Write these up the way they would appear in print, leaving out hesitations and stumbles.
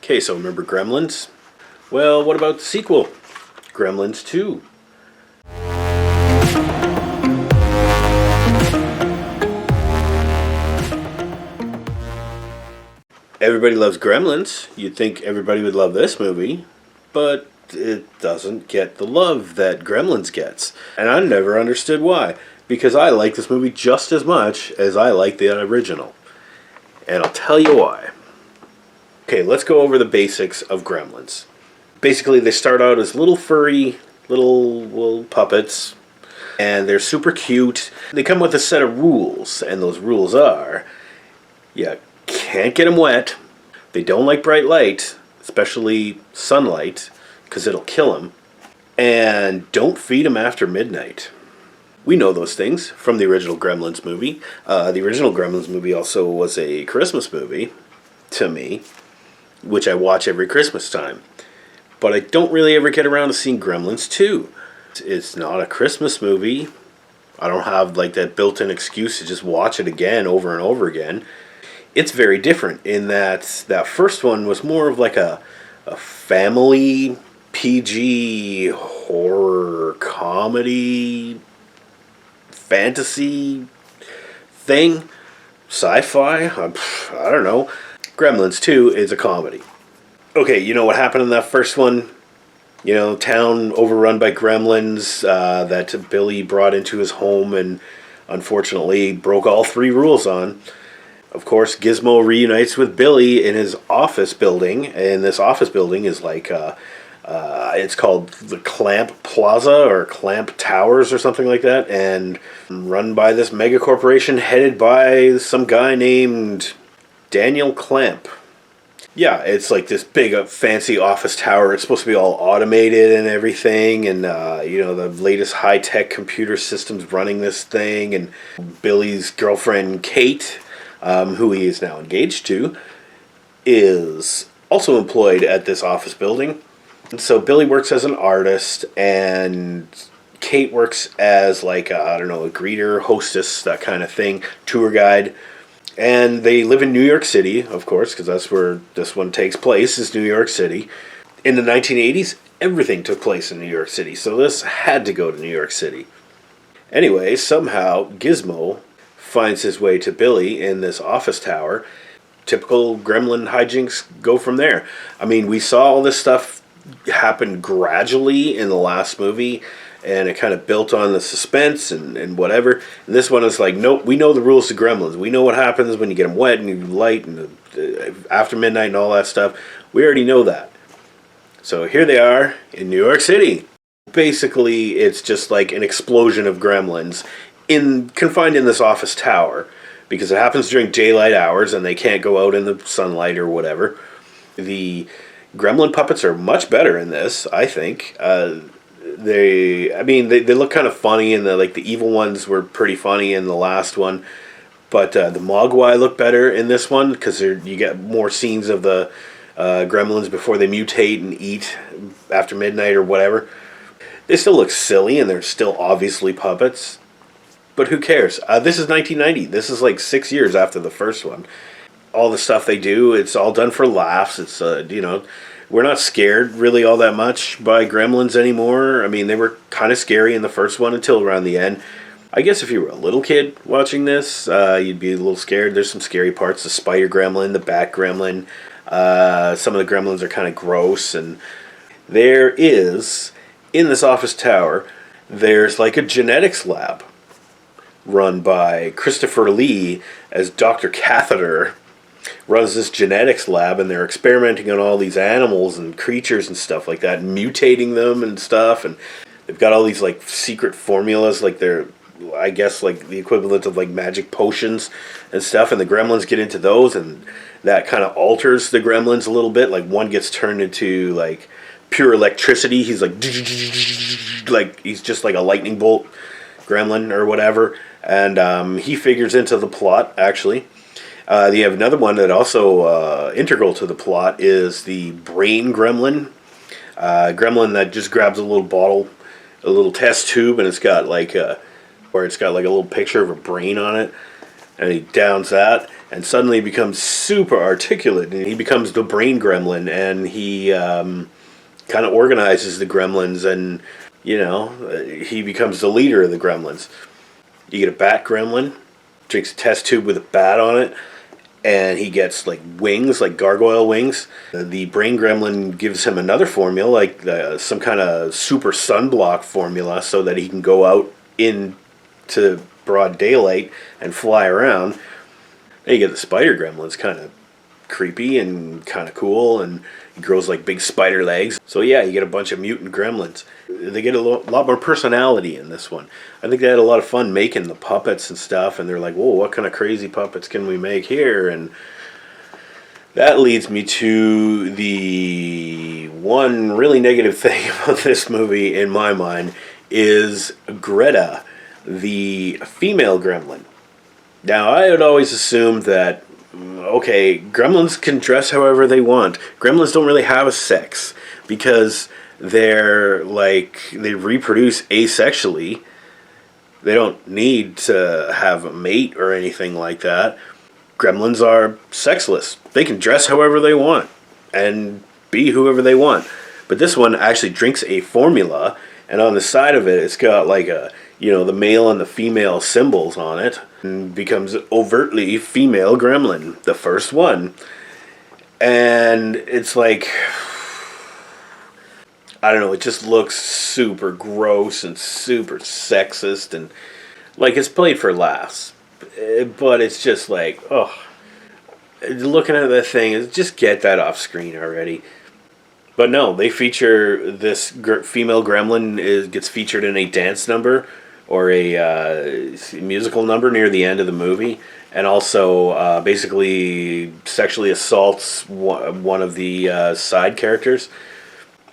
Okay, so remember Gremlins? Well, what about the sequel? Gremlins 2. Everybody loves Gremlins. You'd think everybody would love this movie, but it doesn't get the love that Gremlins gets. And I never understood why. Because I like this movie just as much as I like the original. And I'll tell you why. Okay, let's go over the basics of Gremlins. Basically, they start out as little furry, little puppets. And they're super cute. They come with a set of rules. And those rules are... you can't get them wet. They don't like bright light, especially sunlight, because it'll kill them. And don't feed them after midnight. We know those things from the original Gremlins movie. The original Gremlins movie also was a Christmas movie, to me, which I watch every Christmas time. But I don't really ever get around to seeing Gremlins 2. It's not a Christmas movie. I don't have like that built-in excuse to just watch it again over and over again. It's very different in that first one was more of like a family PG horror comedy fantasy thing, sci-fi. I don't know. Gremlins 2 is a comedy. Okay, you know what happened in that first one? You know, town overrun by gremlins that Billy brought into his home and unfortunately broke all 3 rules on. Of course, Gizmo reunites with Billy in his office building, and this office building is like, it's called the Clamp Plaza or Clamp Towers or something like that, and run by this mega corporation headed by some guy named Daniel Clamp. Yeah, it's like this big fancy office tower. It's supposed to be all automated and everything, and the latest high-tech computer systems running this thing, and Billy's girlfriend Kate, who he is now engaged to, is also employed at this office building. And so Billy works as an artist, and Kate works as like, a greeter, hostess, that kind of thing, tour guide. And they live in New York City, of course, because that's where this one takes place, is New York City. In the 1980s, everything took place in New York City, so this had to go to New York City. Anyway, somehow, Gizmo finds his way to Billy in this office tower. Typical gremlin hijinks go from there. I mean, we saw all this stuff happen gradually in the last movie, and it kind of built on the suspense and whatever. And this one is like, nope, we know the rules to Gremlins. We know what happens when you get them wet and you light and after midnight and all that stuff. We already know that. So here they are in New York City. Basically, it's just like an explosion of gremlins confined in this office tower, because it happens during daylight hours and they can't go out in the sunlight or whatever. The gremlin puppets are much better in this, I think. They look kind of funny, and the evil ones were pretty funny in the last one. But the Mogwai look better in this one, because you get more scenes of the gremlins before they mutate and eat after midnight or whatever. They still look silly, and they're still obviously puppets. But who cares? This is 1990. This is like 6 years after the first one. All the stuff they do, it's all done for laughs. It's, we're not scared really all that much by gremlins anymore. I mean, they were kind of scary in the first one until around the end. I guess if you were a little kid watching this, you'd be a little scared. There's some scary parts. The spider gremlin, the bat gremlin. Some of the gremlins are kind of gross. And there is, in this office tower, there's like a genetics lab run by Christopher Lee as Dr. Catheter. Runs this genetics lab, and they're experimenting on all these animals and creatures and stuff like that, and mutating them and stuff, and they've got all these like secret formulas, like they're, I guess, like the equivalent of like magic potions and stuff, and the gremlins get into those, and that kind of alters the gremlins a little bit. Like one gets turned into like pure electricity. He's like he's just like a lightning bolt gremlin or whatever, and he figures into the plot actually. You have another one that also integral to the plot is the brain gremlin. Gremlin that just grabs a little bottle, a little test tube, and it's got like a little picture of a brain on it, and he downs that. and suddenly becomes super articulate, and he becomes the brain gremlin, and he kind of organizes the gremlins, and he becomes the leader of the gremlins. You get a bat gremlin, drinks a test tube with a bat on it, and he gets like wings, like gargoyle wings. The brain gremlin gives him another formula, like some kind of super sunblock formula, so that he can go out into broad daylight and fly around. And you get the spider gremlin's kind of creepy and kind of cool, and he grows like big spider legs. So yeah, you get a bunch of mutant gremlins. They get a lot more personality in this one. I think they had a lot of fun making the puppets and stuff, and they're like, whoa, what kind of crazy puppets can we make here? And that leads me to the one really negative thing about this movie, in my mind, is Greta, the female gremlin. Now, I had always assumed that, okay, gremlins can dress however they want. Gremlins don't really have a sex, because they reproduce asexually. They don't need to have a mate or anything like that. Gremlins are sexless. They can dress however they want and be whoever they want. But this one actually drinks a formula, and on the side of it, it's got like the male and the female symbols on it, and becomes overtly female gremlin, the first one. And it's like, I don't know, it just looks super gross and super sexist, and like it's played for laughs. But it's just like, oh, looking at that thing, just get that off screen already. But no, they feature this female gremlin gets featured in a dance number or a musical number near the end of the movie, and also basically sexually assaults one of the side characters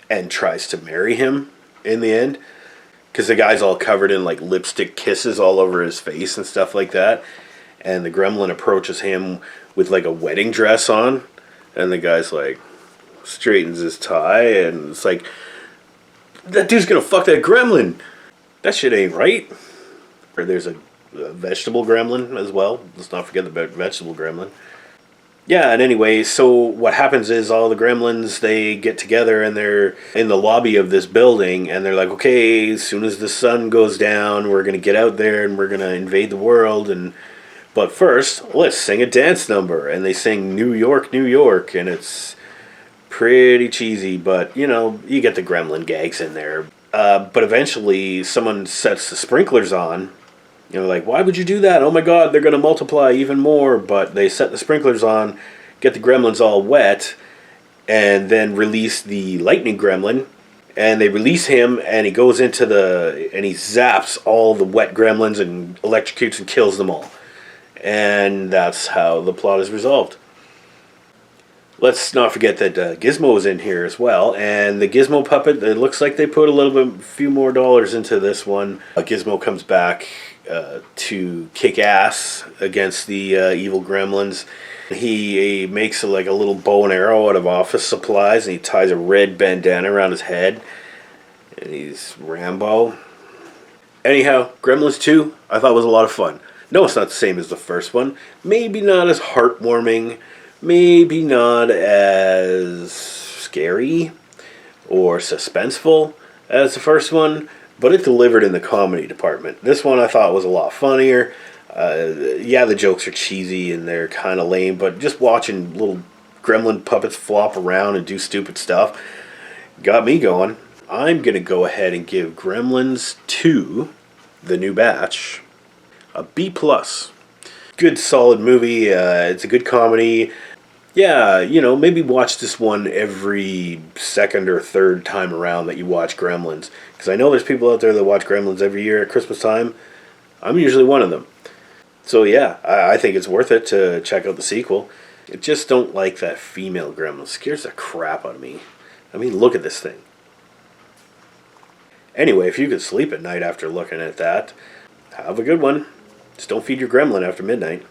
and tries to marry him in the end, because the guy's all covered in like lipstick kisses all over his face and stuff like that, and the gremlin approaches him with like a wedding dress on, and the guy's like straightens his tie, and it's like, that dude's gonna fuck that gremlin. That shit ain't right. Or there's a vegetable gremlin as well. Let's not forget the vegetable gremlin. Yeah, and anyway, so what happens is all the gremlins, they get together and they're in the lobby of this building, and they're like, okay, as soon as the sun goes down, we're going to get out there and we're going to invade the world. But first, let's sing a dance number. And they sing New York, New York, and it's pretty cheesy, but, you get the gremlin gags in there. But eventually, someone sets the sprinklers on. Like, why would you do that? Oh my god, they're going to multiply even more. But they set the sprinklers on, get the gremlins all wet, and then release the lightning gremlin. And they release him, and he goes and he zaps all the wet gremlins and electrocutes and kills them all. And that's how the plot is resolved. Let's not forget that Gizmo is in here as well, and the Gizmo puppet, it looks like they put a few more dollars into this one. Gizmo comes back to kick ass against the evil gremlins. He makes a little bow and arrow out of office supplies, and he ties a red bandana around his head, and he's Rambo. Anyhow, Gremlins 2, I thought was a lot of fun. No, it's not the same as the first one. Maybe not as heartwarming. Maybe not as scary or suspenseful as the first one, but it delivered in the comedy department. This one I thought was a lot funnier. Yeah, the jokes are cheesy and they're kind of lame, but just watching little gremlin puppets flop around and do stupid stuff got me going. I'm going to go ahead and give Gremlins 2, the new batch, a B+. Good, solid movie. It's a good comedy. Yeah, maybe watch this one every second or third time around that you watch Gremlins. Because I know there's people out there that watch Gremlins every year at Christmas time. I'm usually one of them. So yeah, I think it's worth it to check out the sequel. I just don't like that female gremlin. It scares the crap out of me. I mean, look at this thing. Anyway, if you could sleep at night after looking at that, have a good one. Just don't feed your gremlin after midnight.